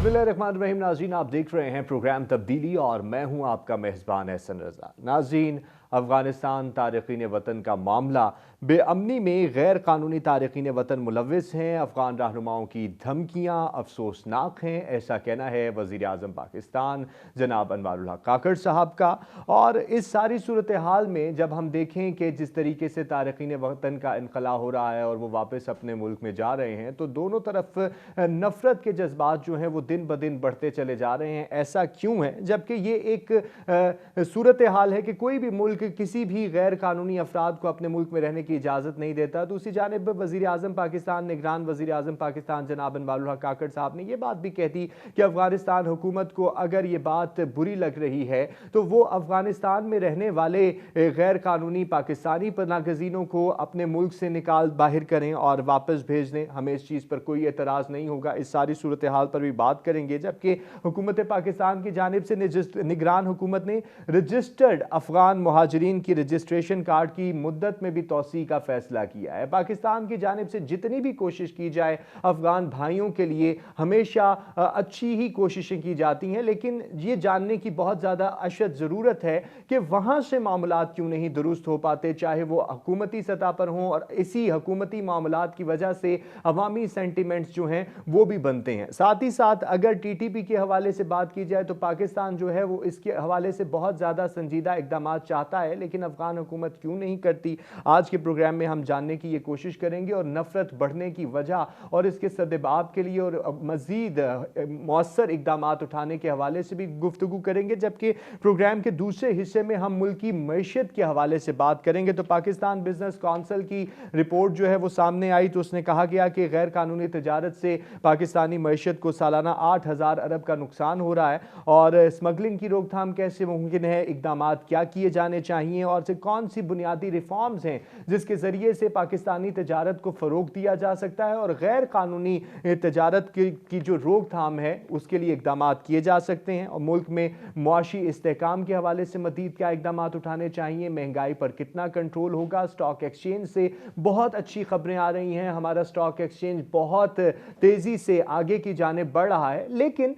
बिस्मिल्लाहिर्रहमानिर्रहीम। नाज़रीन, आप देख रहे हैं प्रोग्राम तब्दीली और मैं हूं आपका मेज़बान एहसन रज़ा। नाज़रीन, अफ़गानिस्तान तारकीन वतन का मामला बेअमनी में गैर कानूनी तारकीन वतन मुलविस हैं। अफ़गान रहनुमाओं की धमकियाँ अफसोसनाक हैं, ऐसा कहना है वज़ीर आज़म पाकिस्तान जनाब अनवारुल हक काकड़ साहब का। और इस सारी सूरत हाल में जब हम देखें कि जिस तरीके से तारकीन वतन का इनखला हो रहा है और वो वापस अपने मुल्क में जा रहे हैं, तो दोनों तरफ नफरत के जज्बात जो हैं वो दिन ब दिन बढ़ते चले जा रहे हैं। ऐसा क्यों है, जबकि ये एक सूरत हाल है कि कोई भी मुल्क किसी भी गैर कानूनी अफराद को अपने मुल्क में रहने की इजाज़त नहीं देता। दूसरी जानिब वज़ीर आज़म पाकिस्तान, निगरान वज़ीर आज़म पाकिस्तान जनाब अनवारुल हक काकड़ साहब ने यह बात भी कह दी कि अफ़गानिस्तान हुकूमत को अगर ये बात बुरी लग रही है तो वो अफ़गानिस्तान में रहने वाले गैर कानूनी पाकिस्तानी पनागज़ीनों को अपने मुल्क से निकाल बाहर करें और वापस भेज दें। हमें इस चीज़ पर कोई एतराज़ नहीं होगा। इस सारी सूरत हाल पर भी बात करेंगे। जबकि हुकूमत पाकिस्तान की जानिब से निगरान हुकूमत ने रजिस्टर्ड अफगान मुहाजिरीन की रजिस्ट्रेशन कार्ड की मुद्दत में भी तोसी का फैसला किया है। पाकिस्तान की जानिब से जितनी भी कोशिश की जाए अफगान भाइयों के लिए हमेशा अच्छी ही कोशिशें की जाती हैं, लेकिन ये जानने की बहुत ज़्यादा अशद ज़रूरत है कि वहाँ से मामलात क्यों नहीं दुरुस्त हो पाते, चाहे वो हुकूमती सतह पर हों। और इसी हुकूमती मामलात की वजह से अवामी सेंटिमेंट्स जो हैं वो भी बनते हैं। साथ ही साथ अगर टीटीपी के हवाले से बात की जाए तो पाकिस्तान जो है वो इसके हवाले से बहुत ज़्यादा संजीदा इकदाम चाहता है, लेकिन अफगान हुकूमत क्यों नहीं करती, आज के प्रोग्राम में हम जानने की ये कोशिश करेंगे। और नफरत बढ़ने की वजह और इसके सद्देबाब के लिए और मज़ीद मौसर इकदाम उठाने के हवाले से भी गुफ्तगू करेंगे। जबकि प्रोग्राम के दूसरे हिस्से में हम मुल्क की मईशत के हवाले से बात करेंगे। तो पाकिस्तान बिजनेस काउंसिल की रिपोर्ट जो है वो सामने आई तो उसने कहा गया कि गैर कानूनी तजारत से पाकिस्तानी मईशत को सालाना 8,000 अरब का नुकसान हो रहा है। और स्मगलिंग की रोकथाम कैसे मुमकिन है, इकदाम क्या किए जाने चाहिए और से कौन सी बुनियादी रिफॉर्म्स हैं जिसके ज़रिए से पाकिस्तानी तजारत को फ़रोग दिया जा सकता है और गैर कानूनी तजारत की जो रोकथाम है उसके लिए इकदाम किए जा सकते हैं। और मुल्क में मुआशी इस्तेहकाम के हवाले से मज़ीद क्या इकदाम उठाने चाहिए, महंगाई पर कितना कंट्रोल होगा। स्टॉक एक्सचेंज से बहुत अच्छी खबरें आ रही हैं, हमारा स्टॉक एक्सचेंज बहुत तेज़ी से आगे की जानिब बढ़ रहा है। लेकिन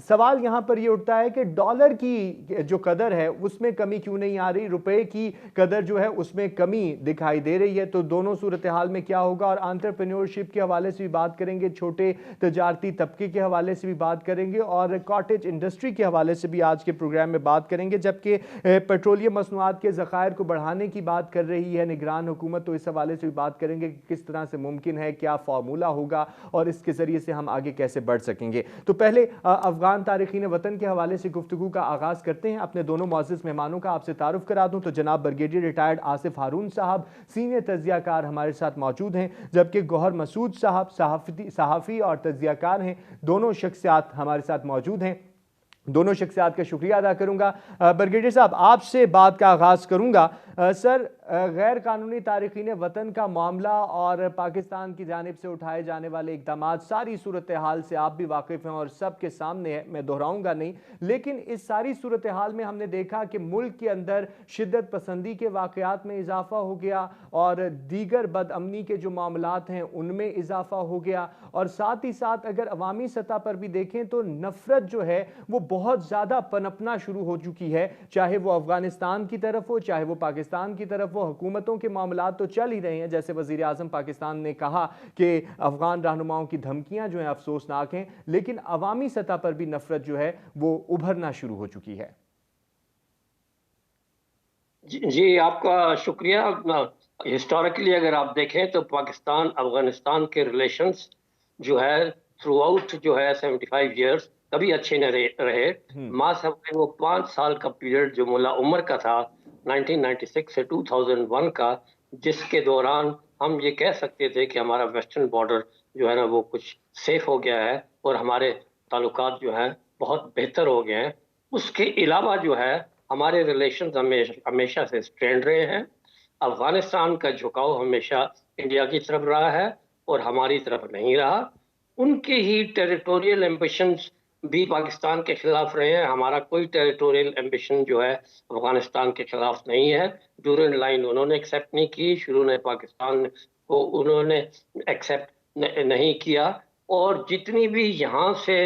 सवाल यहाँ पर यह उठता है कि डॉलर की जो कदर है उसमें कमी क्यों नहीं आ रही, रुपए की कदर जो है उसमें कमी दिखाई दे रही है। तो दोनों सूरत हाल में क्या होगा। और एंटरप्रेन्योरशिप के हवाले से भी बात करेंगे, छोटे तजारती तबके के हवाले से भी बात करेंगे और कॉटेज इंडस्ट्री के हवाले से भी आज के प्रोग्राम में बात करेंगे। जबकि पेट्रोलियम मसनूआत के ज़खायर को बढ़ाने की बात कर रही है निगरान हुकूमत, तो इस हवाले से भी बात करेंगे कि किस तरह से मुमकिन है, क्या फार्मूला होगा और इसके ज़रिए से हम आगे कैसे बढ़ सकेंगे। तो पहले अफगान तारकीन वतन के हवाले से गुफ्तगू का आगाज़ करते हैं। अपने दोनों मुअज़्ज़ज़ मेहमानों का आपसे तारुफ करा दूं तो जनाब ब्रिगेडियर रिटायर्ड आसिफ हारून साहब सीनियर तज्ज़ियाकार हमारे साथ मौजूद हैं, जबकि गौहर मसूद साहब सहाफ़ी और तज्ज़ियाकार हैं। दोनों शख्सियात हमारे साथ मौजूद हैं। दोनों शख्सियात का शुक्रिया अदा करूंगा। ब्रिगेडियर साहब, आपसे बात का आगाज़ करूंगा। सर, गैर कानूनी तारकीन वतन का मामला और पाकिस्तान की जानिब से उठाए जाने वाले इकदाम, सारी सूरत हाल से आप भी वाकिफ़ हैं और सबके सामने है, मैं दोहराऊंगा नहीं। लेकिन इस सारी सूरत हाल में हमने देखा कि मुल्क के अंदर शिद्दत पसंदी के वाक़यात में इजाफा हो गया और दीगर बदअमनी के जो मामलात हैं उनमें इजाफा हो गया। और साथ ही साथ अगर अवामी सतह पर भी देखें तो नफरत जो है वो बहुत ज़्यादा पनपना शुरू हो चुकी है, चाहे वो अफगानिस्तान की तरफ हो चाहे वो पाकिस्तान की तरफ हो। हुकूमतों के मामलात तो चल ही रहे हैं, जैसे वज़ीर आज़म पाकिस्तान ने कहा कि अफगान रहनुमाओं की धमकियां जो हैं अफसोसनाक हैं, लेकिन अवामी सतह पर भी नफरत जो है वो उभरना शुरू हो चुकी है। जी, आपका शुक्रिया। हिस्टोरिकली अगर आप देखें तो पाकिस्तान अफगानिस्तान के रिलेशंस जो है थ्रू आउट जो है 75 ईयर्स कभी अच्छे न रहे। मास वो 5 साल का पीरियड जो मुल्ला उमर का था 1996 से 2001 का, जिसके दौरान हम ये कह सकते थे कि हमारा वेस्टर्न बॉर्डर जो है ना वो कुछ सेफ हो गया है और हमारे ताल्लुकात जो हैं बहुत बेहतर हो गए हैं। उसके अलावा जो है हमारे रिलेशंस हमेशा से स्ट्रेंड रहे हैं। अफगानिस्तान का झुकाव हमेशा इंडिया की तरफ रहा है और हमारी तरफ नहीं रहा। उनके ही टेरिटोरियल एम्बिशंस भी पाकिस्तान के खिलाफ रहे हैं। हमारा कोई टेरिटोरियल एम्बिशन जो है अफगानिस्तान के खिलाफ नहीं है। ड्यूरेंट लाइन उन्होंने एक्सेप्ट नहीं की, शुरू में पाकिस्तान को उन्होंने एक्सेप्ट नहीं किया। और जितनी भी यहाँ से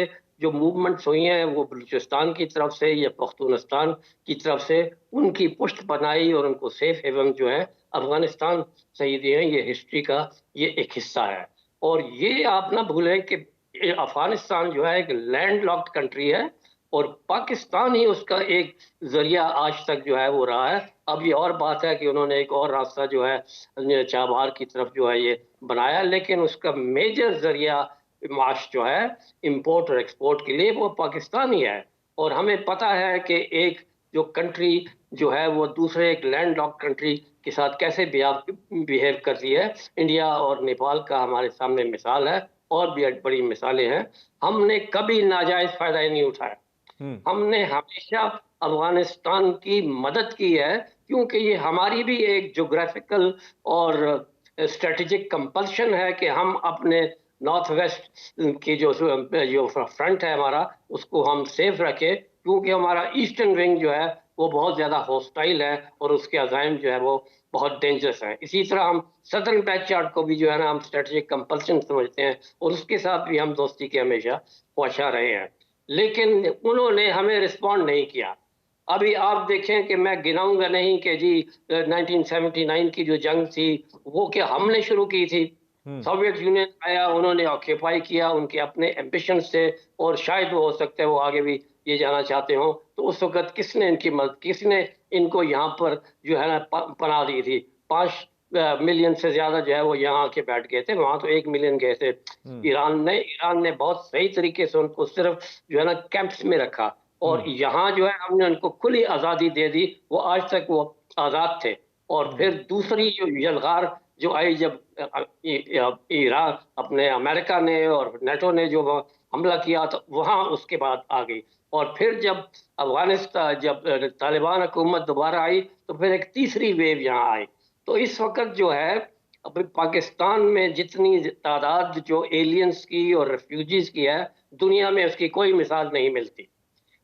जो मूवमेंट्स हुई हैं वो बलूचिस्तान की तरफ से या पख्तूनस्तान की तरफ से, उनकी पुष्ट बनाई और उनको सेफ हेवन जो है अफगानिस्तान से ही दिए हैं। ये हिस्ट्री का ये एक हिस्सा है। और ये आप ना भूलें कि अफगानिस्तान जो है एक लैंड लॉक्ड कंट्री है और पाकिस्तान ही उसका एक जरिया आज तक जो है वो रहा है। अब ये और बात है कि उन्होंने एक और रास्ता जो है चाबहार की तरफ जो है ये बनाया, लेकिन उसका मेजर जरिया माश जो है इंपोर्ट और एक्सपोर्ट के लिए वो पाकिस्तान ही है। और हमें पता है कि एक जो कंट्री जो है वो दूसरे एक लैंड लॉक कंट्री के साथ कैसे बिहेव करती है। इंडिया और नेपाल का हमारे सामने मिसाल है, और भी बड़ी मिसालें हैं। हमने कभी नाजायज फायदा नहीं उठाया। हमने हमेशा अफगानिस्तान की मदद की है, क्योंकि ये हमारी भी एक ज्योग्राफिकल और स्ट्रेटेजिक कंपल्शन है कि हम अपने नॉर्थ वेस्ट की जो फ्रंट है हमारा, उसको हम सेफ रखें, क्योंकि हमारा ईस्टर्न विंग जो है वो बहुत ज्यादा हॉस्टाइल है और उसके अजाइम जो है वो बहुत डेंजरस है। इसी तरह हम सदर्न पैचयार्ड को भी जो है ना हम स्ट्रेटेजिक कंपल्शन समझते हैं और उसके साथ भी हम दोस्ती के हमेशा ख्वाहिशा रहे हैं, लेकिन उन्होंने हमें रिस्पॉन्ड नहीं किया। अभी आप देखें कि मैं गिनाऊंगा नहीं कि जी 1979 की जो जंग थी वो क्या हमने शुरू की थी। सोवियत यूनियन आया, उन्होंने ऑक्यूपाई किया, उनके अपने एम्बिशंस थे और शायद वो हो सकता है वो आगे भी ये जाना चाहते हो। तो उस वक्त किसने इनकी मदद, किसने इनको यहाँ पर जो है ना पनाह दी थी। 5 मिलियन से ज्यादा जो है वो यहाँ आके बैठ गए थे, वहां तो 1 मिलियन गए थे। ईरान ने बहुत सही तरीके से उनको सिर्फ जो है ना कैंप्स में रखा और यहाँ जो है हमने उनको खुली आजादी दे दी। वो आज तक वो आजाद थे। और फिर दूसरी जो यलगार जो आई जब ईरान अपने अमेरिका ने और नेटो ने जो हमला किया तो वहां उसके बाद आ गई। और फिर जब अफगानिस्तान जब तालिबान हुकूमत दोबारा आई तो फिर एक तीसरी वेव यहाँ आई। तो इस वक्त जो है अभी पाकिस्तान में जितनी तादाद जो एलियंस की और रेफ्यूजीज की है, दुनिया में उसकी कोई मिसाल नहीं मिलती।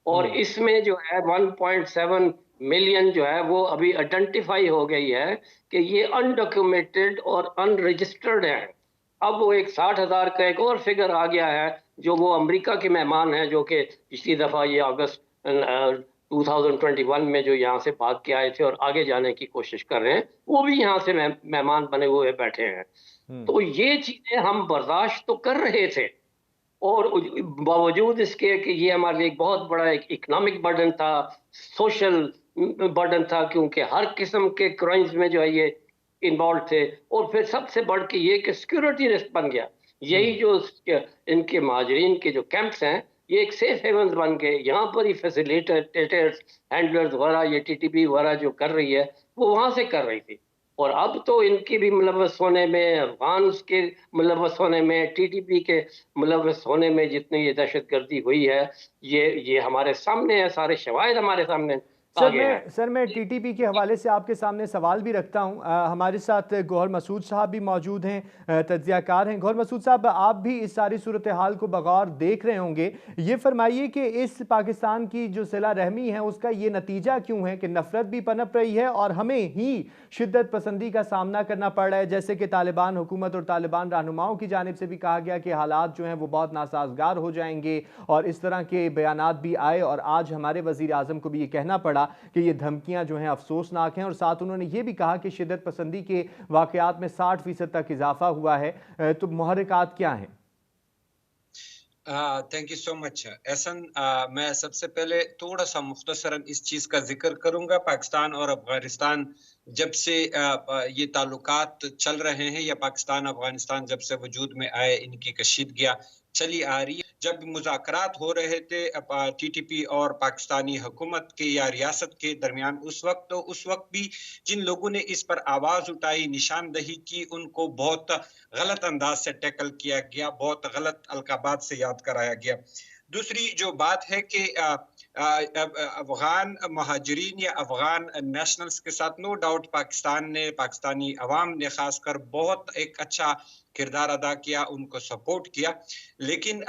और इसमें जो है 1.7 मिलियन जो है वो अभी आइडेंटिफाई हो गई है कि ये अनडॉक्यूमेंटेड और अनरजिस्टर्ड है। अब वो एक 60,000 का एक और फिगर आ गया है, जो वो अमेरिका के मेहमान हैं जो कि पिछली दफा ये अगस्त 2021 में जो यहाँ से भाग के आए थे और आगे जाने की कोशिश कर रहे हैं, वो भी यहाँ से मेहमान बने हुए बैठे हैं। तो ये चीजें हम बर्दाश्त तो कर रहे थे और बावजूद इसके कि ये हमारे लिए एक बहुत बड़ा एक इकोनॉमिक बर्डन था, सोशल बर्डन था, क्योंकि हर किस्म के क्राइम्स में जो है ये इन्वॉल्व थे। और फिर सबसे बढ़ के ये कि सिक्योरिटी रिस्क बन गया। यही जो इनके महाजरीन के जो कैंप्स हैं ये एक सेफ हेवन बन गए। यहाँ पर ही फैसिलिटेटर्स, हैंडलर्स वगैरह, ये टीटीपी वगैरह जो कर रही है वो वहां से कर रही थी। और अब तो इनके भी मुलव्वस होने में, अफगान के मुलव्वस होने में, टीटीपी के मुलव्वस होने में जितनी ये दहशतगर्दी हुई है, ये हमारे सामने है, सारे शवाहिद हमारे सामने आगे हैं। सर मैं टीटीपी के हवाले से आपके सामने सवाल भी रखता हूं। हमारे साथ गौहर मसूद साहब भी मौजूद हैं, तज्ज़ियाकार हैं। गौहर मसूद साहब, आप भी इस सारी सूरत हाल को बगौर देख रहे होंगे। ये फरमाइए कि इस पाकिस्तान की जो सिला रहमी है उसका ये नतीजा क्यों है कि नफरत भी पनप रही है और हमें ही शिद्दत पसंदी का सामना करना पड़ रहा है। जैसे कि तालिबान हुकूमत और तालिबान रहनुमाओं की जानिब से भी कहा गया कि हालात जो हैं वो बहुत नासाजगार हो जाएंगे और इस तरह के बयानात भी आए और आज हमारे वज़ीर आज़म को भी ये कहना पड़ा कि ये धमकियां जो हैं अफसोसनाक हैं। और साथ उन्होंने ये भी कहा कि शिद्दत पसंदी के वाकयात में 60% तक इजाफा हुआ है। तो मुहर्रिकात क्या हैं? Thank you so much Ehsan. मैं सबसे पहले थोड़ा सा मुख्तसरन इस चीज़ का जिक्र करूंगा। पाकिस्तान और अफगानिस्तान जब से ये ताल्लुकात चल रहे हैं या पाकिस्तान अफगानिस्तान जब से वजूद में आए, इनकी कशीदगियाँ चली आ रही है। जब मुज़ाकरात हो रहे थे टीटीपी और पाकिस्तानी हुकूमत के या रियासत के दरमियान, उस वक्त भी जिन लोगों ने इस पर आवाज़ उठाई, निशानदही की, उनको बहुत गलत अंदाज से टैकल किया गया, बहुत गलत अलकाबात से याद कराया गया। दूसरी जो बात है कि अफगान महाजरीन या अफगान नेशनल्स के साथ नो डाउट पाकिस्तान ने, पाकिस्तानी अवाम ने खासकर बहुत एक अच्छा किरदार अदा किया, उनको सपोर्ट किया। लेकिन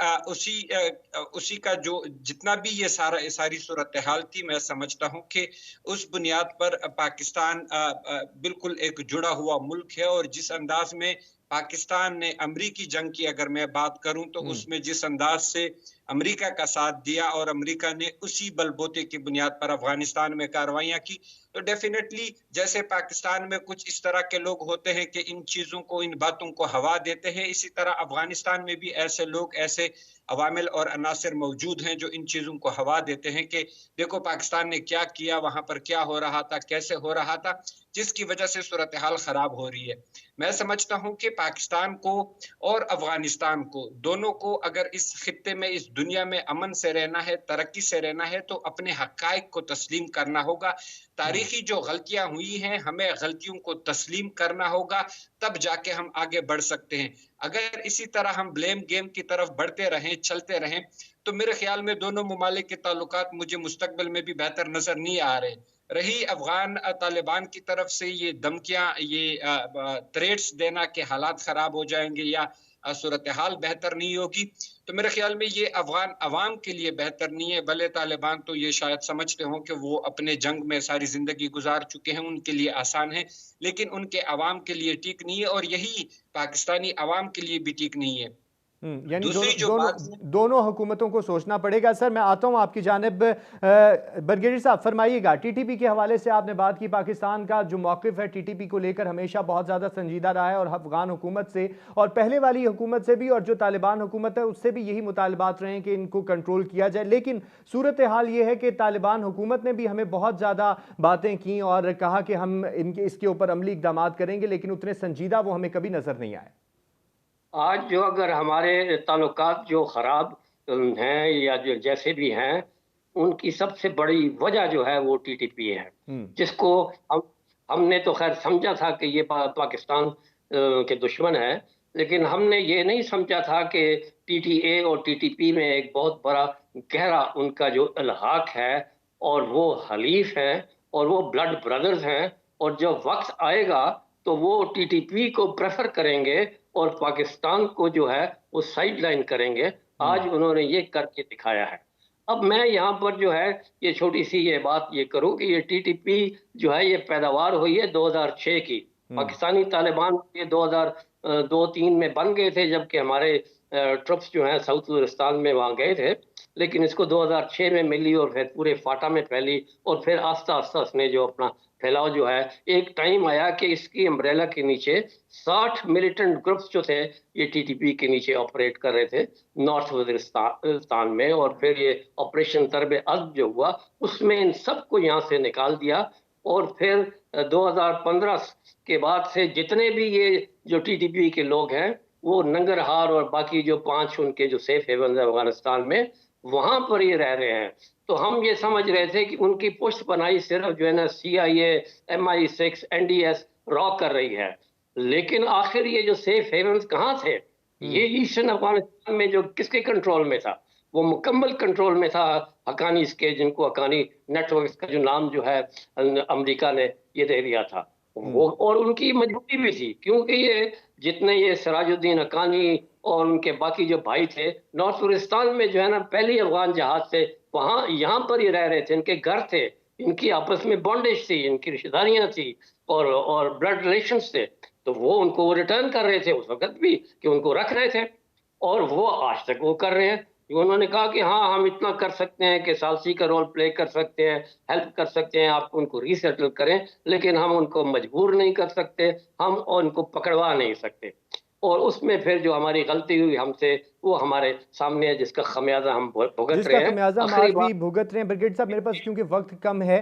उसी का जो जितना भी ये सारी सूरत हाल थी, मैं समझता हूँ कि उस बुनियाद पर पाकिस्तान बिल्कुल एक जुड़ा हुआ मुल्क है। और जिस अंदाज में पाकिस्तान ने अमरीकी जंग की अगर मैं बात करूं तो उसमें जिस अंदाज से अमेरिका का साथ दिया और अमेरिका ने उसी बलबूते की बुनियाद पर अफगानिस्तान में कार्रवाइयां की। तो डेफिनेटली जैसे पाकिस्तान में कुछ इस तरह के लोग होते हैं कि इन चीजों को, इन बातों को हवा देते हैं, इसी तरह अफगानिस्तान में भी ऐसे लोग, ऐसे अवामिल और अनासिर मौजूद हैं जो इन चीजों को हवा देते हैं कि देखो पाकिस्तान ने क्या किया, वहां पर क्या हो रहा था, कैसे हो रहा था, जिसकी वजह से सूरत हाल खराब हो रही है। मैं समझता हूं कि पाकिस्तान को और अफगानिस्तान को, दोनों को अगर इस खित्ते में, इस दुनिया में अमन से रहना है, तरक्की से रहना है, तो अपने हकायक को तस्लीम करना होगा। तारीखी जो गलतियां हुई हैं, हमें गलतियों को तस्लीम करना होगा, तब जाके हम आगे बढ़ सकते हैं। अगर इसी तरह हम ब्लेम गेम की तरफ बढ़ते रहें, चलते रहें, तो मेरे ख्याल में दोनों मुमालिक के ताल्लुकात मुझे मुस्तकबिल में भी बेहतर नजर नहीं आ रहे। रही अफगान तालिबान की तरफ से ये धमकियां, ये थ्रेट्स देना कि हालात खराब हो जाएंगे या सूरत हाल बेहतर नहीं होगी, तो मेरे ख्याल में ये अफगान अवाम के लिए बेहतर नहीं है। भले तालिबान तो ये शायद समझते हों कि वो अपने जंग में सारी जिंदगी गुजार चुके हैं, उनके लिए आसान है, लेकिन उनके अवाम के लिए ठीक नहीं है, और यही पाकिस्तानी अवाम के लिए भी ठीक नहीं है। यानी दूसरी जो बात दोनों हुकूमतों को सोचना पड़ेगा। सर मैं आता हूं आपकी जानिब, बरगेडी साहब फरमाइएगा। टीटीपी के हवाले से आपने बात की, पाकिस्तान का जो मौक़िफ़ है टीटीपी को लेकर हमेशा बहुत ज़्यादा संजीदा रहा है, और अफगान हुकूमत से और पहले वाली हुकूमत से भी और जो तालिबान हुकूमत है उससे भी यही मुतालबात रहे हैं कि इनको कंट्रोल किया जाए। लेकिन सूरत हाल ये है कि तालिबान हुकूमत ने भी हमें बहुत ज़्यादा बातें की और कहा कि हम इसके ऊपर अमली इक़दाम करेंगे, लेकिन उतने संजीदा वो हमें कभी नज़र नहीं आए। आज जो अगर हमारे ताल्लुकात जो ख़राब हैं या जो जैसे भी हैं, उनकी सबसे बड़ी वजह जो है वो टीटीपी है, जिसको हमने तो खैर समझा था कि ये पाकिस्तान के दुश्मन है, लेकिन हमने ये नहीं समझा था कि टीटीए और टीटीपी में एक बहुत बड़ा गहरा उनका जो इल्हाक है, और वो हलीफ हैं और वो ब्लड ब्रदर्स हैं, और जब वक्त आएगा तो वो टीटीपी को प्रेफर करेंगे और पाकिस्तान को जो है वो साइड लाइन करेंगे। आज उन्होंने ये करके दिखाया है। अब मैं यहाँ पर जो है ये छोटी सी ये बात ये करूँ कि ये टीटीपी जो है ये पैदावार हुई है 2006 की। पाकिस्तानी तालिबान ये 2002-3 में बन गए थे, जबकि हमारे ट्रुप्स जो हैं साउथ वजिरिस्तान में वहाँ गए थे, लेकिन इसको 2006 में मिली और फिर पूरे फाटा में फैली, और फिर आस्ता आस्ता उसने जो अपना फैलाव जो है, एक टाइम आया कि इसकी अम्ब्रेला के नीचे 60 मिलिटेंट ग्रुप्स जो थे ये टीटीपी के नीचे ऑपरेट कर रहे थे नॉर्थ वजिरिस्तान में, और फिर ये ऑपरेशन तरब अज़्म जो हुआ उसमें इन सबको यहाँ से निकाल दिया। और फिर 2015 के बाद से जितने भी ये जो टीटीपी के लोग हैं वो नंगरहार और बाकी जो 5 उनके जो सेफ हेवन है अफगानिस्तान में, वहां पर ये रह रहे हैं। तो हम ये समझ रहे थे कि उनकी पुष्ट बनाई सिर्फ जो है ना CIA, MI6, NDS रॉ कर रही है, लेकिन आखिर ये जो सेफ हेवन्स कहाँ थे? ये ईस्टर्न अफगानिस्तान में जो किसके कंट्रोल में था? वो मुकम्मल कंट्रोल में था हकानी के, जिनको हकानी नेटवर्क का जो नाम जो है अमेरिका ने ये दे दिया था वो, और उनकी मजबूरी भी थी, क्योंकि ये जितने ये सिराजुद्दीन हकानी और उनके बाकी जो भाई थे नॉर्थ वजिरिस्तान में जो है ना पहली अफगान जहाज से वहाँ यहाँ पर ये रह रहे थे, इनके घर थे, इनकी आपस में बॉन्डेज थी, इनकी रिश्तेदारियां थी और ब्लड रिलेशंस थे, तो वो उनको रिटर्न कर रहे थे उस वक्त भी कि उनको रख रहे थे, और वो आज तक वो कर रहे हैं। उन्होंने कहा कि हाँ हम इतना कर सकते हैं कि सालसी का रोल प्ले कर सकते हैं, हेल्प कर सकते हैं, आप उनको रीसेटल करें, लेकिन हम उनको मजबूर नहीं कर सकते, हम उनको पकड़वा नहीं सकते। और उसमें फिर जो हमारी गलती हुई हमसे वो हमारे सामने है, जिसका खमियाजा हम भुगत रहे हैं। खमियाजा हम आज भी भुगत रहे हैं। ब्रिगेड साहब मेरे पास क्योंकि वक्त कम है,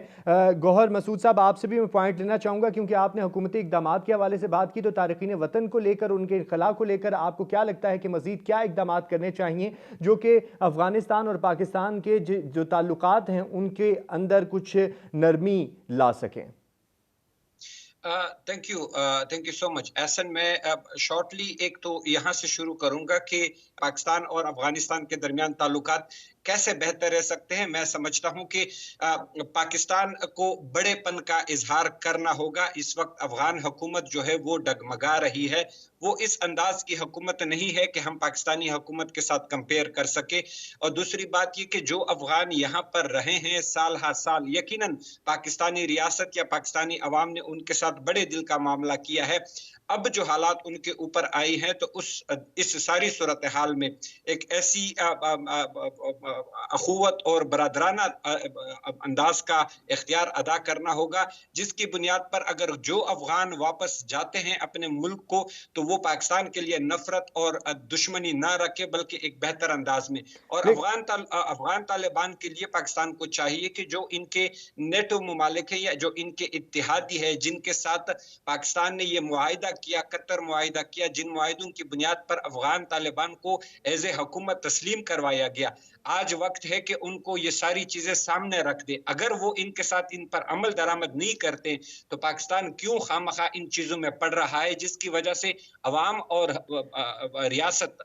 गौहर मसूद साहब आपसे भी मैं पॉइंट लेना चाहूँगा, क्योंकि आपने हुकूमती इक़दाम के हवाले से बात की, तो तारकीन वतन को लेकर, उनके इनखला को लेकर आपको क्या लगता है कि मज़ीद क्या इक़दाम करने चाहिए जो कि अफ़गानिस्तान और पाकिस्तान के जो ताल्लुकात हैं उनके अंदर कुछ नरमी ला सकें? Thank you so much Ehsan. मैं शॉर्टली एक तो यहाँ से शुरू करूंगा कि पाकिस्तान और अफगानिस्तान के दरमियान ताल्लुकात कैसे बेहतर रह सकते हैं। मैं समझता हूं कि पाकिस्तान को बड़ेपन का इजहार करना होगा। इस वक्त अफगान हुकूमत जो है वो डगमगा रही है, वो इस अंदाज की हुकूमत नहीं है कि हम पाकिस्तानी हुकूमत के साथ कंपेयर कर सके। और दूसरी बात ये कि जो अफगान यहाँ पर रहे हैं साल हर साल, यकीनन पाकिस्तानी रियासत या पाकिस्तानी अवाम ने उनके साथ बड़े दिल का मामला किया है। अब जो हालात उनके ऊपर आई हैं तो इस सारी सूरत हाल में एक ऐसी अखुवत और बरादराना अंदाज का इख्तियार अदा करना होगा जिसकी बुनियाद पर अगर जो अफगान वापस जाते हैं अपने मुल्क को तो वो पाकिस्तान के लिए नफरत और दुश्मनी ना रखे बल्कि एक बेहतर अंदाज में। और अफगान तालिबान के लिए पाकिस्तान को चाहिए कि जो इनके नेटो मुमालिक है या जो इनके इत्तेहादी है जिनके साथ पाकिस्तान ने ये मुआहिदा किया, कतर मुआहिदा किया, जिन मुआहिदों की बुनियाद पर अफगान तालिबान को एज ए हुकूमत तस्लीम करवाया गया, आज वक्त है कि उनको ये सारी चीजें सामने रख दे। अगर वो इनके साथ इन पर अमल दरामद नहीं करते तो पाकिस्तान क्यों खामखा इन चीजों में पड़ रहा है जिसकी वजह से अवाम और रियासत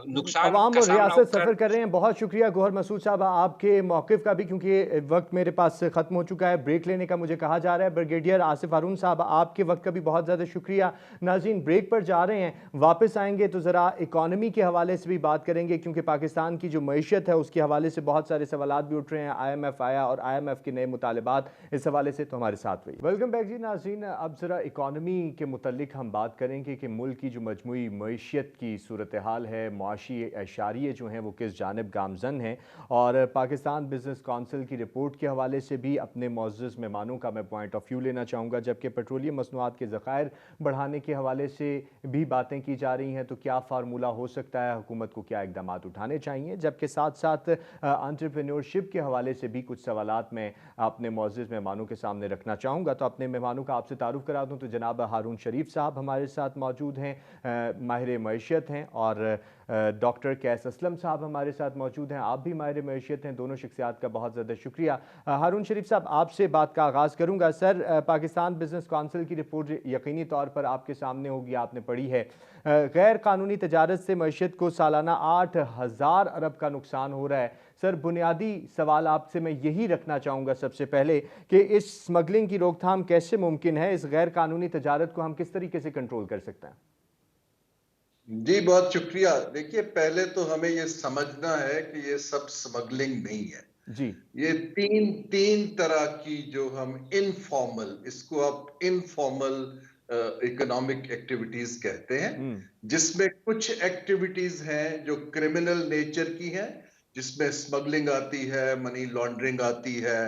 नुकसान अवाम का और सामना रियासत सफ़र कर रहे हैं। बहुत शुक्रिया गौहर मसूद साहब आपके मौक़िफ़ का भी, क्योंकि वक्त मेरे पास ख़त्म हो चुका है, ब्रेक लेने का मुझे कहा जा रहा है। ब्रिगेडियर आसिफ हारून साहब आपके वक्त का भी बहुत ज़्यादा शुक्रिया। नाज़रीन ब्रेक पर जा रहे हैं, वापस आएंगे तो ज़रा इकॉनमी के हवाले से भी बात करेंगे क्योंकि पाकिस्तान की जो मईशत है उसके हवाले से बहुत सारे सवालात भी उठ रहे हैं। IMF आया और IMF के नए मुतालबात, इस हवाले से तो हमारे साथ रहिए। वेलकम बैक जी नाज़रीन, अब ज़रा इकॉनमी के मुतल्लिक हम बात करेंगे कि मुल्क की जो मजमूई मईशत की सूरत हाल है, मुआशी एशारिये जो हैं वो किस जानिब गामजन हैं। और पाकिस्तान बिजनेस काउंसिल की रिपोर्ट के हवाले से भी अपने मुअज़्ज़ज़ मेहमानों का मैं पॉइंट ऑफ व्यू लेना चाहूँगा। जबकि पेट्रोलियम मसनूआत के ज़खायर बढ़ाने के हवाले से भी बातें की जा रही हैं, तो क्या फार्मूला हो सकता है, हुकूमत को क्या इकदाम उठाने चाहिए। जबकि साथ साथ एंटरप्रेन्योरशिप के हवाले से भी कुछ सवालात मैं अपने मुअज़्ज़ज़ मेहमानों के सामने रखना चाहूँगा। तो अपने मेहमानों का आपसे तारुफ़ करा दूँ तो जनाब हारून शरीफ साहब हमारे साथ मौजूद हैं, माहिर मईशत हैं, और डॉक्टर कैस असलम साहब हमारे साथ मौजूद हैं, आप भी माहिर मईशत हैं। दोनों शख्सियात का बहुत ज़्यादा शुक्रिया। हारून शरीफ साहब आपसे बात का आगाज़ करूँगा। सर, पाकिस्तान बिजनेस काउंसिल की रिपोर्ट यकीनी तौर पर आपके सामने होगी, आपने पढ़ी है। गैर कानूनी तजारत से मईशत को सालाना 8,000 अरब का नुकसान हो रहा है। सर, बुनियादी सवाल आपसे मैं यही रखना चाहूँगा सबसे पहले कि इस स्मगलिंग की रोकथाम कैसे मुमकिन है, इस गैर कानूनी तजारत को हम किस तरीके से कंट्रोल कर सकते हैं। जी बहुत शुक्रिया। देखिए, पहले तो हमें ये समझना है कि ये सब स्मगलिंग नहीं है जी। ये तीन तरह की जो हम इनफॉर्मल, इसको आप इनफॉर्मल इकोनॉमिक एक्टिविटीज कहते हैं, जिसमें कुछ एक्टिविटीज हैं जो क्रिमिनल नेचर की हैं, जिसमें स्मगलिंग आती है, मनी लॉन्ड्रिंग आती है,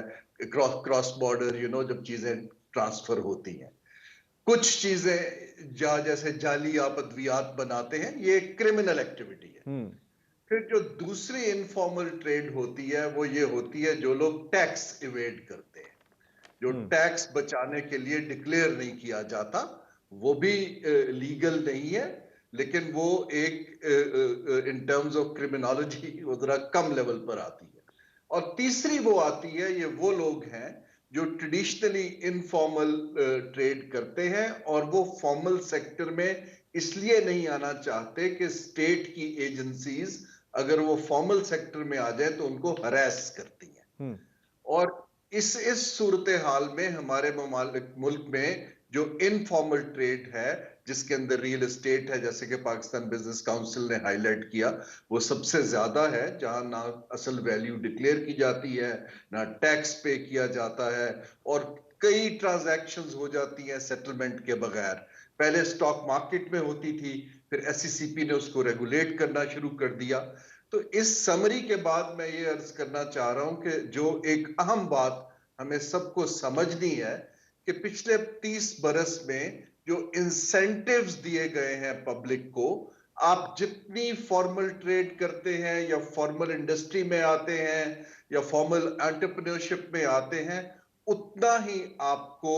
क्रॉस बॉर्डर जब चीजें ट्रांसफर होती हैं। कुछ चीजें जैसे जाली आप अद्वियात बनाते हैं, ये क्रिमिनल एक्टिविटी है। फिर जो दूसरी इनफॉर्मल ट्रेड होती है वो ये होती है जो लोग टैक्स इवेड करते हैं, जो टैक्स बचाने के लिए डिक्लेयर नहीं किया जाता, वो भी लीगल नहीं है, लेकिन वो एक इन टर्म्स ऑफ क्रिमिनोलॉजी वो जरा कम लेवल पर आती है। और तीसरी वो आती है, ये वो लोग हैं जो ट्रेडिशनली इनफॉर्मल ट्रेड करते हैं और वो फॉर्मल सेक्टर में इसलिए नहीं आना चाहते कि स्टेट की एजेंसीज अगर वो फॉर्मल सेक्टर में आ जाए तो उनको हरास करती हैं। और इस सूरत हाल में हमारे मुल्क में जो इनफॉर्मल ट्रेड है, जिसके अंदर रियल एस्टेट है, जैसे कि पाकिस्तान बिजनेस काउंसिल ने हाईलाइट किया, वो सबसे ज्यादा है, जहां ना असल वैल्यू डिक्लेयर की जाती है, ना टैक्स पे किया जाता है, और कई ट्रांजैक्शंस हो जाती हैं सेटलमेंट के बगैर। पहले स्टॉक मार्केट में होती थी, फिर SECP ने उसको रेगुलेट करना शुरू कर दिया। तो इस समरी के बाद मैं ये अर्ज करना चाह रहा हूं कि जो एक अहम बात हमें सबको समझनी है कि पिछले 30 बरस में जो इंसेंटिव्स दिए गए हैं पब्लिक को, आप जितनी फॉर्मल ट्रेड करते हैं या फॉर्मल इंडस्ट्री में आते हैं या फॉर्मल एंटरप्रेन्योरशिप में आते हैं, उतना ही आपको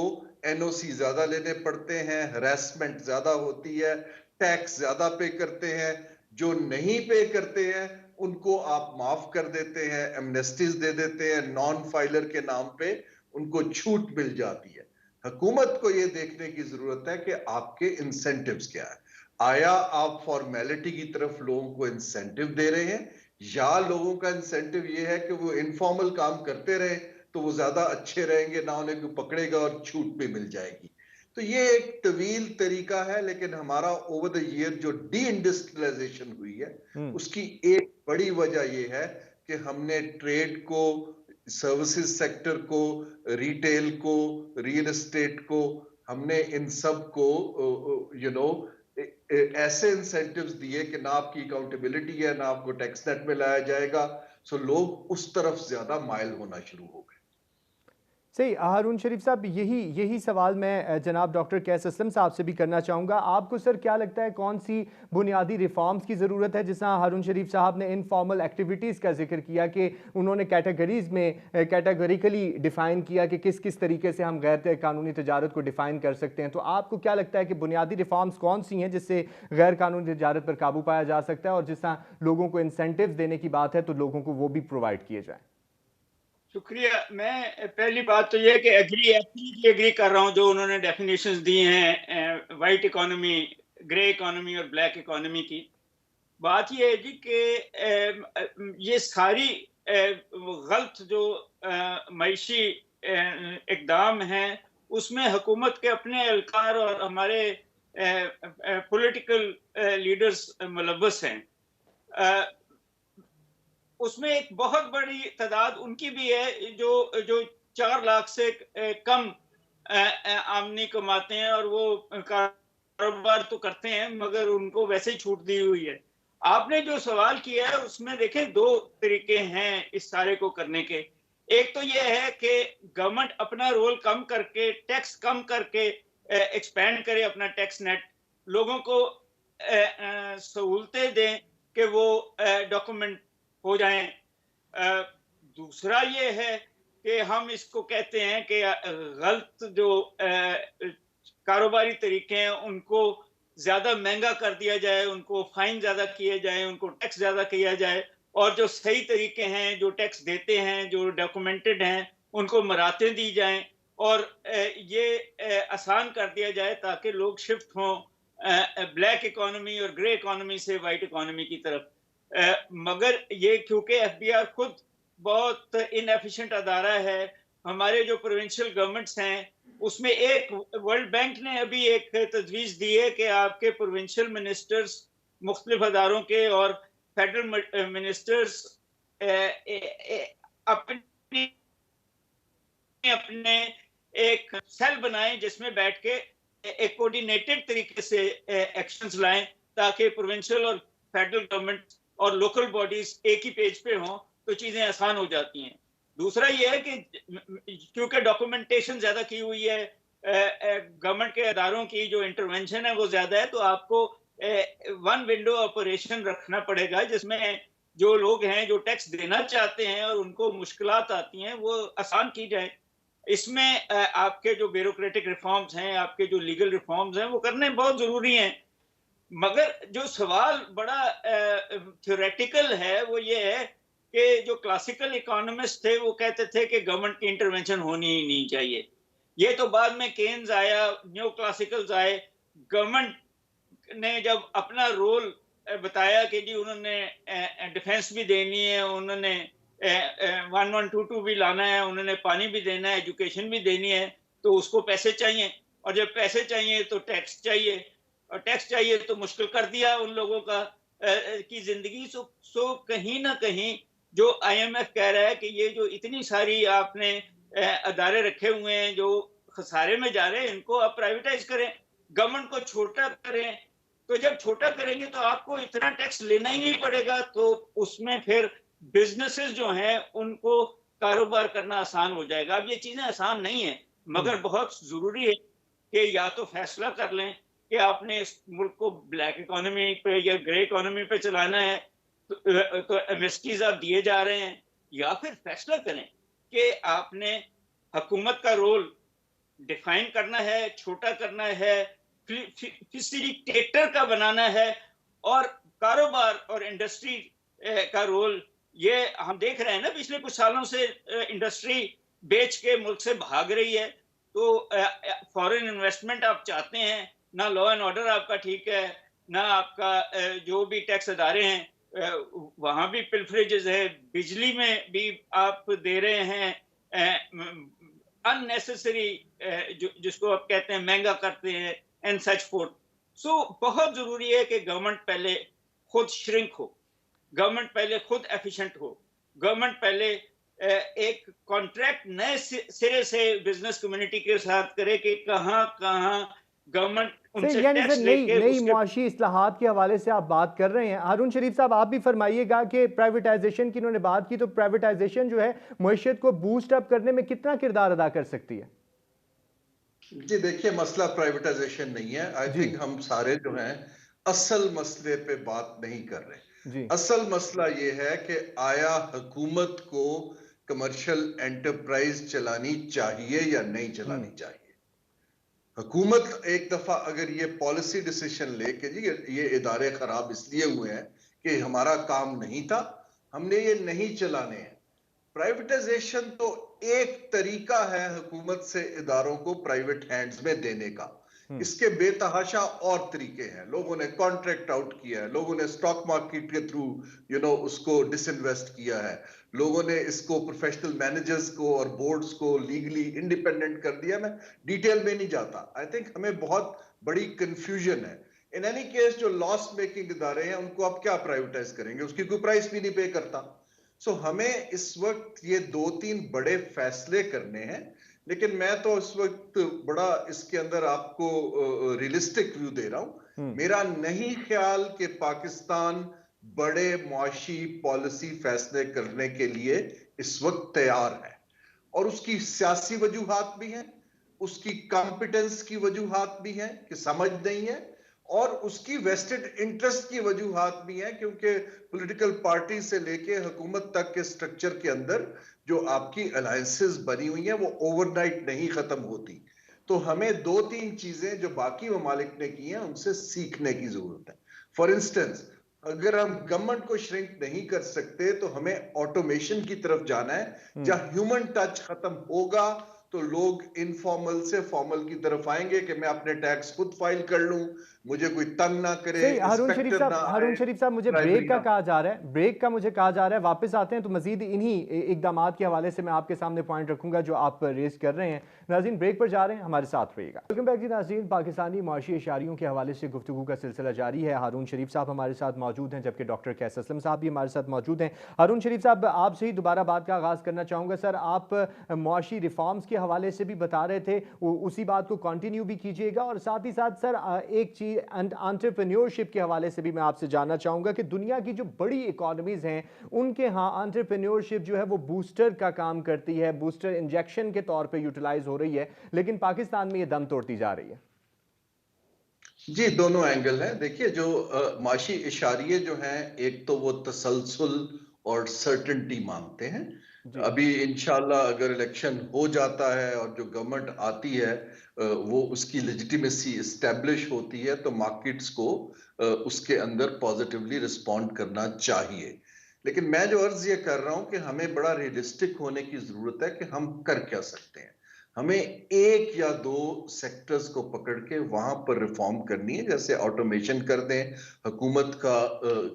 NOC ज्यादा लेने पड़ते हैं, हरासमेंट ज्यादा होती है, टैक्स ज्यादा पे करते हैं। जो नहीं पे करते हैं उनको आप माफ कर देते हैं, एमनेस्टीज दे देते हैं, नॉन फाइलर के नाम पे उनको छूट मिल जाती है। हुकूमत को यह देखने की जरूरत है कि आपके इंसेंटिव्स क्या है। आया आप फॉर्मेलिटी की तरफ लोगों को इंसेंटिव दे रहे हैं, या लोगों का इंसेंटिव यह है कि वो इनफॉर्मल काम करते रहे तो वो ज्यादा अच्छे रहेंगे, ना उन्हें कोई पकड़ेगा और छूट भी मिल जाएगी। तो ये एक तवील तरीका है, लेकिन हमारा ओवर द ईयर जो डी इंडस्ट्रियलाइजेशन हुई है उसकी एक बड़ी वजह ये है कि हमने ट्रेड को, सर्विसेज सेक्टर को, रिटेल को, रियल एस्टेट को, हमने इन सब को ऐसे इंसेंटिव्स दिए कि ना आपकी अकाउंटेबिलिटी है, ना आपको टैक्स नेट में लाया जाएगा। सो लोग उस तरफ ज्यादा माइल होना शुरू हो गए। सही। हारून शरीफ साहब, यही सवाल मैं जनाब डॉक्टर कैस असलम साहब से भी करना चाहूँगा। आपको सर क्या लगता है कौन सी बुनियादी रिफॉर्म्स की ज़रूरत है? जिस तरह हारून शरीफ साहब ने इनफॉर्मल एक्टिविटीज़ का जिक्र किया कि उन्होंने कैटेगरीज में कैटेगरिकली डिफ़ाइन किया कि किस किस तरीके से हम गैर कानूनी तजारत को डिफ़ाइन कर सकते हैं। तो आपको क्या लगता है कि बुनियादी रिफॉर्म्स कौन सी हैं जिससे गैर कानूनी तजारत पर काबू पाया जा सकता है, और जिस तरह लोगों को इंसेंटिव देने की बात है तो लोगों को वो भी प्रोवाइड किए जाए? शुक्रिया। मैं पहली बात तो ये कि एब्सोल्युटली एग्री कर रहा हूँ जो उन्होंने डेफिनेशंस दी हैं वाइट इकोनॉमी, ग्रे इकोनॉमी और ब्लैक इकोनॉमी की। बात ये है जी कि ये सारी गलत जो मईशी इकदाम हैं उसमें हुकूमत के अपने एहलकार और हमारे पॉलिटिकल लीडर्स मुलव्वस हैं। उसमें एक बहुत बड़ी तादाद उनकी भी है जो 4 लाख से कम आमदनी कमाते हैं और वो कारोबार तो करते हैं मगर उनको वैसे ही छूट दी हुई है। आपने जो सवाल किया है उसमें देखें 2 तरीके हैं इस सारे को करने के। एक तो ये है कि गवर्नमेंट अपना रोल कम करके, टैक्स कम करके एक्सपैंड करे अपना टैक्स नेट, लोगों को सहूलतें दें कि वो डॉक्यूमेंट हो जाएं। दूसरा ये है कि हम इसको कहते हैं कि गलत जो कारोबारी तरीके हैं उनको ज्यादा महंगा कर दिया जाए, उनको फाइन ज्यादा किए जाए, उनको टैक्स ज्यादा किया जाए, और जो सही तरीके हैं, जो टैक्स देते हैं, जो डॉक्यूमेंटेड हैं, उनको मराहतें दी जाएं और ये आसान कर दिया जाए ताकि लोग शिफ्ट हों ब्लैक इकोनॉमी और ग्रे इकोनॉमी से वाइट इकोनॉमी की तरफ। मगर ये क्योंकि एफबीआर खुद बहुत इनएफिशिएंट अदारा है, हमारे जो प्रोविंशियल गवर्नमेंट्स हैं उसमें एक वर्ल्ड बैंक ने अभी एक तजवीज दी है कि आपके प्रोविंशियल मिनिस्टर्स मुख्तलिफ अदारों के और फेडरल मिनिस्टर्स अपने अपने एक सेल बनाएं जिसमें बैठ के एक कोऑर्डिनेटेड तरीके से एक्शंस लाएं ताकि प्रोविंशियल और फेडरल गवर्नमेंट और लोकल बॉडीज एक ही पेज पे हों तो चीजें आसान हो जाती हैं। दूसरा ये है कि क्योंकि डॉक्यूमेंटेशन ज्यादा की हुई है, गवर्नमेंट के अदारों की जो इंटरवेंशन है वो ज्यादा है, तो आपको वन विंडो ऑपरेशन रखना पड़ेगा जिसमें जो लोग हैं जो टैक्स देना चाहते हैं और उनको मुश्किलात आती हैं वो आसान की जाए। इसमें आपके जो ब्यूरोक्रेटिक रिफॉर्म्स हैं, आपके जो लीगल रिफॉर्म्स हैं वो करने बहुत जरूरी हैं। मगर जो सवाल बड़ा थ्योरेटिकल है वो ये है कि जो क्लासिकल इकोनॉमिस्ट थे वो कहते थे कि गवर्नमेंट की इंटरवेंशन होनी ही नहीं चाहिए। ये तो बाद में केन्स आया, न्यू क्लासिकल्स आए, गवर्नमेंट ने जब अपना रोल बताया कि जी उन्होंने डिफेंस भी देनी है, उन्होंने 1122 भी लाना है, उन्होंने पानी भी देना है, एजुकेशन भी देनी है, तो उसको पैसे चाहिए, और जब पैसे चाहिए तो टैक्स चाहिए, और टैक्स चाहिए तो मुश्किल कर दिया उन लोगों का की जिंदगी। सो कहीं ना कहीं जो IMF कह रहा है कि ये जो इतनी सारी आपने अदारे रखे हुए हैं जो खसारे में जा रहे हैं, इनको आप प्राइवेटाइज करें, गवर्नमेंट को छोटा करें, तो जब छोटा करेंगे तो आपको इतना टैक्स लेना ही नहीं पड़ेगा, तो उसमें फिर बिजनेसेस जो हैं उनको कारोबार करना आसान हो जाएगा। अब ये चीजें आसान नहीं है मगर बहुत जरूरी है कि या तो फैसला कर लें कि आपने इस मुल्क को ब्लैक इकोनॉमी पे या ग्रे इकोनॉमी पे चलाना है तो एमएसटीज आप दिए जा रहे हैं, या फिर फैसला करें कि आपने हुकूमत का रोल डिफाइन करना है, छोटा करना है, फैसिलिटेटर का बनाना है, और कारोबार और इंडस्ट्री का रोल, ये हम देख रहे हैं ना पिछले कुछ सालों से इंडस्ट्री बेच के मुल्क से भाग रही है। तो फॉरेन इन्वेस्टमेंट आप चाहते हैं, ना लॉ एंड ऑर्डर आपका ठीक है, ना आपका जो भी टैक्स अदारे हैं वहां भी पिल्फरेजेस है, बिजली में भी आप दे रहे हैं अननेसेसरी जिसको आप कहते हैं महंगा करते हैं एंड सच फोर्थ। सो बहुत जरूरी है कि गवर्नमेंट पहले खुद श्रिंक हो, गवर्नमेंट पहले खुद एफिशिएंट हो, गवर्नमेंट पहले एक कॉन्ट्रैक्ट नए सिरे से बिजनेस कम्युनिटी के साथ करे कि कहां कहां गवर्नमेंट उनसे यानी टैक्स सर लेके नई मुआशी इस्लाहात के हवाले से आप बात कर रहे हैं। हारून शरीफ साहब, आप भी फरमाइएगा कि प्राइवेटाइजेशन की उन्होंने बात की, तो प्राइवेटाइजेशन जो है मईशत को बूस्ट अप करने में कितना किरदार अदा कर सकती है? जी देखिए, मसला प्राइवेटाइजेशन नहीं है। आई थिंक हम सारे जो हैं असल मसले पे बात नहीं कर रहे। असल मसला ये है कि आया हुकूमत को कमर्शियल एंटरप्राइज चलानी चाहिए या नहीं चलानी चाहिए। हुकूमत एक दफा अगर ये पॉलिसी डिसीजन ले कि जी ये इदारे खराब इसलिए हुए हैं कि हमारा काम नहीं था, हमने ये नहीं चलाने हैं। प्राइवेटाइजेशन तो एक तरीका है हुकूमत से इदारों को प्राइवेट हैंड्स में देने का। इसके बेतहाशा और तरीके हैं। लोगों ने कॉन्ट्रैक्ट आउट किया है, लोगों ने स्टॉक मार्केट के थ्रू उसको डिसइन्वेस्ट किया है, लोगों ने इसको प्रोफेशनल मैनेजर्स को और बोर्ड्स को लीगली इंडिपेंडेंट कर दिया। मैं डिटेल में नहीं जाता। आई थिंक हमें बहुत बड़ी कंफ्यूजन है। इन एनी केस जो लॉस मेकिंग इदारे हैं उनको आप क्या प्राइवेटाइज करेंगे? उसकी कोई प्राइस भी नहीं पे करता। सो हमें इस वक्त ये 2-3 बड़े फैसले करने हैं, लेकिन मैं तो इस वक्त बड़ा इसके अंदर आपको रियलिस्टिक व्यू दे रहा हूं। मेरा नहीं ख्याल कि पाकिस्तान बड़े मुआशी पॉलिसी फैसले करने के लिए इस वक्त तैयार है, और उसकी सियासी वजूहात भी हैं, उसकी कॉम्पिटेंस की वजूहात भी हैं कि समझ नहीं है, और उसकी वेस्टेड इंटरेस्ट की वजूहात भी हैं, क्योंकि पॉलिटिकल पार्टी से लेके हुकूमत तक के स्ट्रक्चर के अंदर जो आपकी अलायंसेस बनी हुई हैं वो ओवरनाइट नहीं खत्म होती। तो हमें 2-3 चीजें जो बाकी ममालिक ने की हैं उनसे सीखने की जरूरत है। फॉर इंस्टेंस, अगर हम गवर्नमेंट को श्रिंक नहीं कर सकते तो हमें ऑटोमेशन की तरफ जाना है। जहां ह्यूमन टच खत्म होगा तो लोग इनफॉर्मल से फॉर्मल की तरफ आएंगे कि मैं अपने टैक्स खुद फाइल कर लूं, मुझे कोई तंग ना करे। हारून शरीफ साहब मुझे ब्रेक का कहा जा रहा है, ब्रेक का मुझे कहा जा रहा है। वापस आते हैं तो मजीद इन्हीं इकदाम के हवाले से मैं आपके सामने पॉइंट रखूंगा जो आप रेज कर रहे हैं। नाज़रीन, ब्रेक पर जा रहे हैं, हमारे साथ रहिएगा। वेलकम बैक जी नाज़रीन, पाकिस्तानी माशी इशारियों के हवाले से गुफ्तगू का सिलसिला जारी है। हारून शरीफ साहब हमारे साथ मौजूद हैं, जबकि डॉक्टर कैस असलम साहब भी हमारे साथ मौजूद हैं। हारून शरीफ साहब, आपसे ही दोबारा बात का आगाज़ करना चाहूँगा। सर, आप माशी रिफॉर्म्स के हवाले से भी बता रहे थे, उसी बात को कंटिन्यू भी कीजिएगा, और साथ ही साथ सर एक चीज़ एंटरप्रेन्योरशिप के हवाले से भी मैं आपसे जानना चाहूँगा कि दुनिया की जो बड़ी इकोनॉमीज़ हैं उनके यहाँ एंटरप्रेन्योरशिप जो है वो बूस्टर का काम करती है, बूस्टर इंजेक्शन के तौर पे यूटिलाइज हो रही है, लेकिन पाकिस्तान में ये दम तोड़ती जा रही है। जी, दोनों एंगल है। देखिए, जो माशी इशारिये जो हैं, एक तो वो तसलसल और सर्टेनिटी मांगते हैं। अभी इंशाल्लाह अगर इलेक्शन हो जाता है और जो गवर्नमेंट आती है वो उसकी लेजिटिमेसी एस्टेब्लिश होती है तो मार्केट्स को उसके अंदर पॉजिटिवली रिस्पॉन्ड करना चाहिए। लेकिन मैं जो अर्ज ये कर रहा हूं कि हमें बड़ा रियलिस्टिक होने की जरूरत है कि हम कर क्या सकते हैं। हमें 1 या 2 सेक्टर्स को पकड़ के वहां पर रिफॉर्म करनी है, जैसे ऑटोमेशन कर दें, हुकूमत का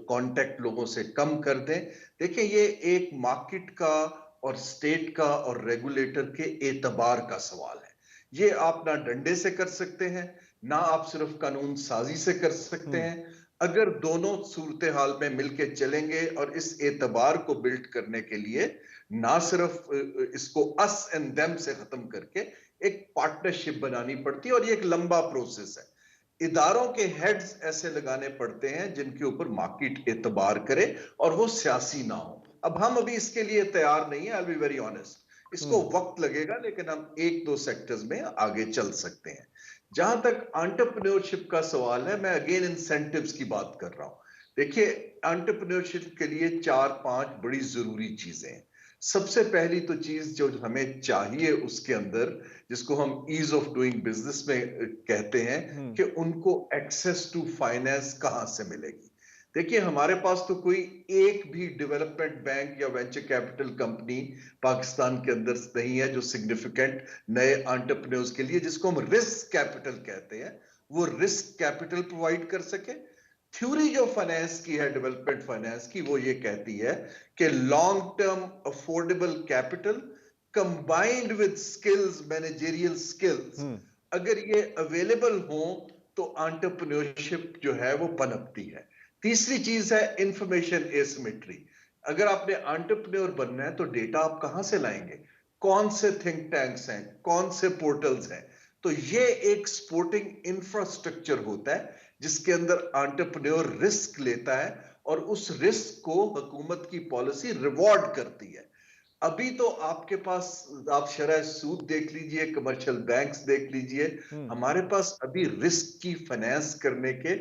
कांटेक्ट लोगों से कम कर दें। देखिए, ये एक मार्केट का और स्टेट का और रेगुलेटर के एतबार का सवाल है। ये आप ना डंडे से कर सकते हैं, ना आप सिर्फ कानून साजी से कर सकते हैं। अगर दोनों सूरत हाल में मिलके चलेंगे और इस एतबार को बिल्ड करने के लिए ना सिर्फ इसको अस एंड देम से खत्म करके एक पार्टनरशिप बनानी पड़ती है, और ये एक लंबा प्रोसेस है। इदारों के हेड्स ऐसे लगाने पड़ते हैं जिनके ऊपर मार्केट एतबार करे और वो सियासी ना हो। अब हम अभी इसके लिए तैयार नहीं है, I will be very honest. इसको वक्त लगेगा, लेकिन हम 1-2 सेक्टर्स में आगे चल सकते हैं। जहां तक एंटरप्रेन्योरशिप का सवाल है, मैं अगेन इंसेंटिव्स की बात कर रहा हूं। देखिए, एंटरप्रेन्योरशिप के लिए 4-5 बड़ी जरूरी चीजें हैं। सबसे पहली तो चीज जो हमें चाहिए उसके अंदर, जिसको हम ईज ऑफ डूइंग बिजनेस में कहते हैं, कि उनको एक्सेस टू फाइनेंस कहां से मिलेगी। देखिए, हमारे पास तो कोई एक भी डेवलपमेंट बैंक या वेंचर कैपिटल कंपनी पाकिस्तान के अंदर नहीं है जो सिग्निफिकेंट नए एंटरप्रेन्योर्स के लिए, जिसको हम रिस्क कैपिटल कहते हैं, वो रिस्क कैपिटल प्रोवाइड कर सके। थ्योरी जो फाइनेंस की है, डेवलपमेंट फाइनेंस की, वो ये कहती है कि long term affordable capital combined with skills, managerial skills, अगर ये अवेलेबल हो तो एंटरप्रेन्योरशिप जो है वो पनपती है। तीसरी चीज है इंफॉर्मेशन एसिमेट्री। अगर आपने एंटरप्रेन्योर बनना है तो डेटा आप कहां से लाएंगे, कौन से थिंक टैंक्स हैं, कौन से पोर्टल्स हैं। तो ये एक सपोर्टिंग इंफ्रास्ट्रक्चर होता है जिसके अंदर एंटरप्रेन्योर रिस्क लेता है और उस रिस्क को हुकूमत की पॉलिसी रिवॉर्ड करती है। अभी तो आपके पास, आप शरह सूद देख लीजिए, कमर्शियल बैंक्स देख लीजिए, हमारे पास अभी रिस्क की फाइनेंस करने के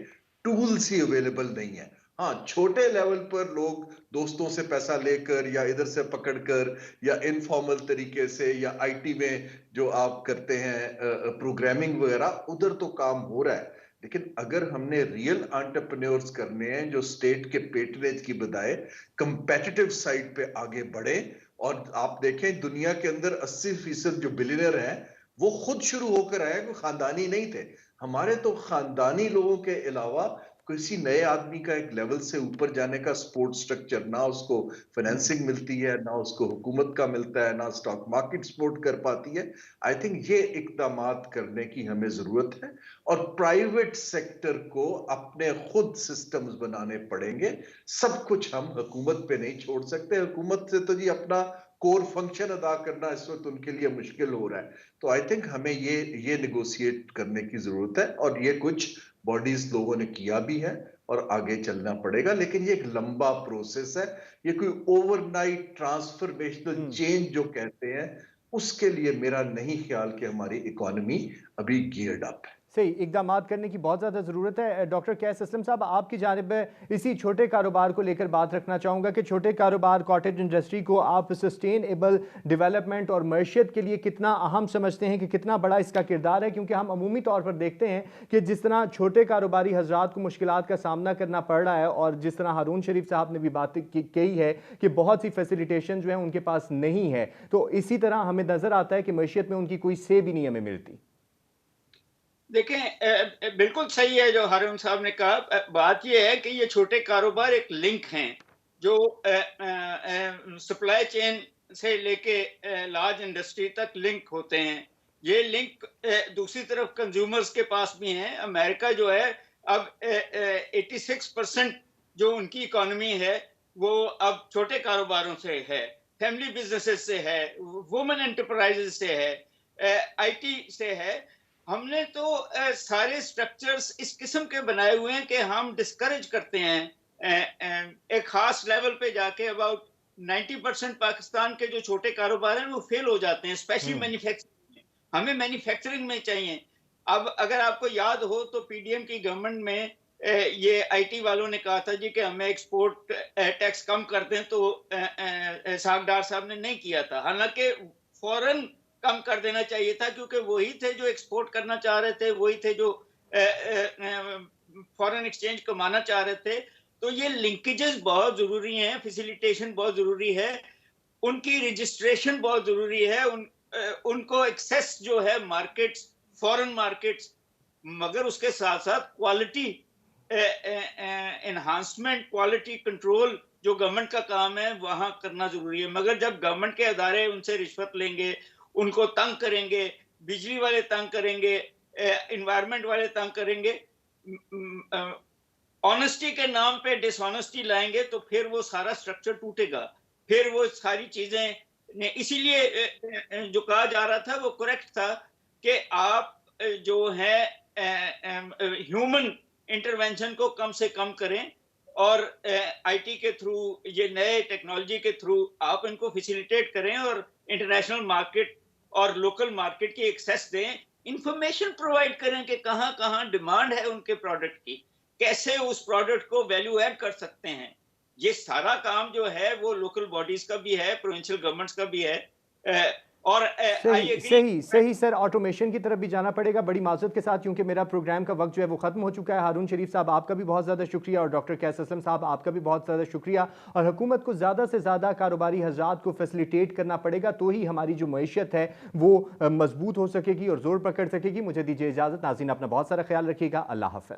टूल्स ही अवेलेबल नहीं है। हाँ, छोटे लेवल पर लोग दोस्तों से पैसा लेकर या इधर से पकड़कर या इनफॉर्मल तरीके से या आईटी में जो आप करते हैं प्रोग्रामिंग वगैरह, उधर तो काम हो रहा है। लेकिन अगर हमने रियल एंटरप्रेन्योर्स करने हैं जो स्टेट के पेटरेज की बजाय कंपेटिटिव साइड पे आगे बढ़े, और आप देखें दुनिया के अंदर 80% जो बिलियनर हैं वो खुद शुरू होकर आए, कोई खानदानी नहीं थे। हमारे तो खानदानी लोगों के अलावा किसी नए आदमी का एक लेवल से ऊपर जाने का सपोर्ट स्ट्रक्चर, ना उसको फाइनेंसिंग मिलती है, ना उसको हुकूमत का मिलता है, ना स्टॉक मार्केट सपोर्ट कर पाती है। आई थिंक ये इकदामात करने की हमें जरूरत है और प्राइवेट सेक्टर को अपने खुद सिस्टम्स बनाने पड़ेंगे। सब कुछ हम हुकूमत पे नहीं छोड़ सकते। हुकूमत से तो जी अपना कोर फंक्शन अदा करना इस वक्त उनके लिए मुश्किल हो रहा है। तो आई थिंक हमें ये निगोशिएट करने की जरूरत है और ये कुछ बॉडीज लोगों ने किया भी है और आगे चलना पड़ेगा। लेकिन ये एक लंबा प्रोसेस है, ये कोई ओवरनाइट ट्रांसफॉर्मेशनल चेंज जो कहते हैं उसके लिए मेरा नहीं ख्याल कि हमारी इकोनॉमी अभी गियर्ड अप है। सही इकदाम करने की बहुत ज़्यादा ज़रूरत है। डॉक्टर कैस असलम साहब, आपकी जानिब इसी छोटे कारोबार को लेकर बात रखना चाहूँगा कि छोटे कारोबार, कॉटेज इंडस्ट्री को आप सस्टेनेबल डेवलपमेंट और मईशत के लिए कितना अहम समझते हैं, कि कितना बड़ा इसका किरदार है? क्योंकि हम अमूमी तौर पर देखते हैं कि जिस तरह छोटे कारोबारी हजरात को मुश्किलात का सामना करना पड़ रहा है, और जिस तरह हारून शरीफ साहब ने भी बात कही है कि बहुत सी फैसिलिटेशन जो है उनके पास नहीं है, तो इसी तरह हमें नज़र आता है कि मईशत में उनकी कोई से भी नहीं हमें मिलती। देखें, बिल्कुल सही है जो हारून साहब ने कहा। बात यह है कि ये छोटे कारोबार एक लिंक हैं जो सप्लाई चेन से लेके लार्ज इंडस्ट्री तक लिंक होते हैं। ये लिंक दूसरी तरफ कंज्यूमर्स के पास भी हैं। अमेरिका जो है अब 86% जो उनकी इकोनॉमी है वो अब छोटे कारोबारों से है, फैमिली बिजनेसेस से है, वुमेन एंटरप्राइजेस से है, आईटी से है। हमने तो सारे स्ट्रक्चर्स इस किस्म के बनाए हुए हैं कि हम डिस्करेज करते हैं एक खास लेवल पे जाके। अबाउट 90% पाकिस्तान के जो छोटे कारोबार हैं वो फेल हो जाते हैं, स्पेशली मैन्युफैक्चरिंग में। हमें मैन्युफैक्चरिंग में चाहिए। अब अगर आपको याद हो तो पीडीएम की गवर्नमेंट में ये आईटी वालों ने कहा था जी कि हमें एक्सपोर्ट टैक्स कम कर दें, तो सागडार साहब ने नहीं किया था। हालांकि फौरन कम कर देना चाहिए था, क्योंकि वही थे जो एक्सपोर्ट करना चाह रहे थे, वही थे जो फॉरेन एक्सचेंज कमाना चाह रहे थे। तो ये लिंकेजेस बहुत जरूरी हैं, फैसिलिटेशन बहुत जरूरी है, उनकी रजिस्ट्रेशन बहुत जरूरी है, उनको एक्सेस जो है मार्केट्स, फॉरेन मार्केट्स, मगर उसके साथ साथ क्वालिटी एनहांसमेंट, क्वालिटी कंट्रोल जो गवर्नमेंट का काम है वहां करना जरूरी है। मगर जब गवर्नमेंट के अदारे उनसे रिश्वत लेंगे, उनको तंग करेंगे, बिजली वाले तंग करेंगे, एनवायरनमेंट वाले तंग करेंगे, ऑनेस्टी के नाम पे डिसऑनेस्टी लाएंगे, तो फिर वो सारा स्ट्रक्चर टूटेगा। फिर वो सारी चीजें इसीलिए जो कहा जा रहा था वो करेक्ट था कि आप जो है ह्यूमन इंटरवेंशन को कम से कम करें और आईटी के थ्रू, ये नए टेक्नोलॉजी के थ्रू आप इनको फैसिलिटेट करें और इंटरनेशनल मार्केट और लोकल मार्केट की एक्सेस दें। इंफॉर्मेशन प्रोवाइड करें कि कहां कहां डिमांड है उनके प्रोडक्ट की, कैसे उस प्रोडक्ट को वैल्यू ऐड कर सकते हैं। ये सारा काम जो है वो लोकल बॉडीज का भी है, प्रोविंशियल गवर्नमेंट्स का भी है। और सही सर, ऑटोमेशन की तरफ भी जाना पड़ेगा। बड़ी माजरत के साथ, क्योंकि मेरा प्रोग्राम का वक्त जो है वो खत्म हो चुका है। हारून शरीफ साहब आपका भी बहुत ज़्यादा शुक्रिया, और डॉक्टर कैस असलम साहब आपका भी बहुत ज़्यादा शुक्रिया। और हुकूमत को ज़्यादा से ज़्यादा कारोबारी हज़रात को फैसिलिटेट करना पड़ेगा, तो ही हमारी जो मईशत है वो मजबूत हो सकेगी और ज़ोर पकड़ सकेगी। मुझे दीजिए इजाज़त। नाज़रीन, अपना बहुत सारा ख्याल रखिएगा। अल्लाह हाफ़िज़।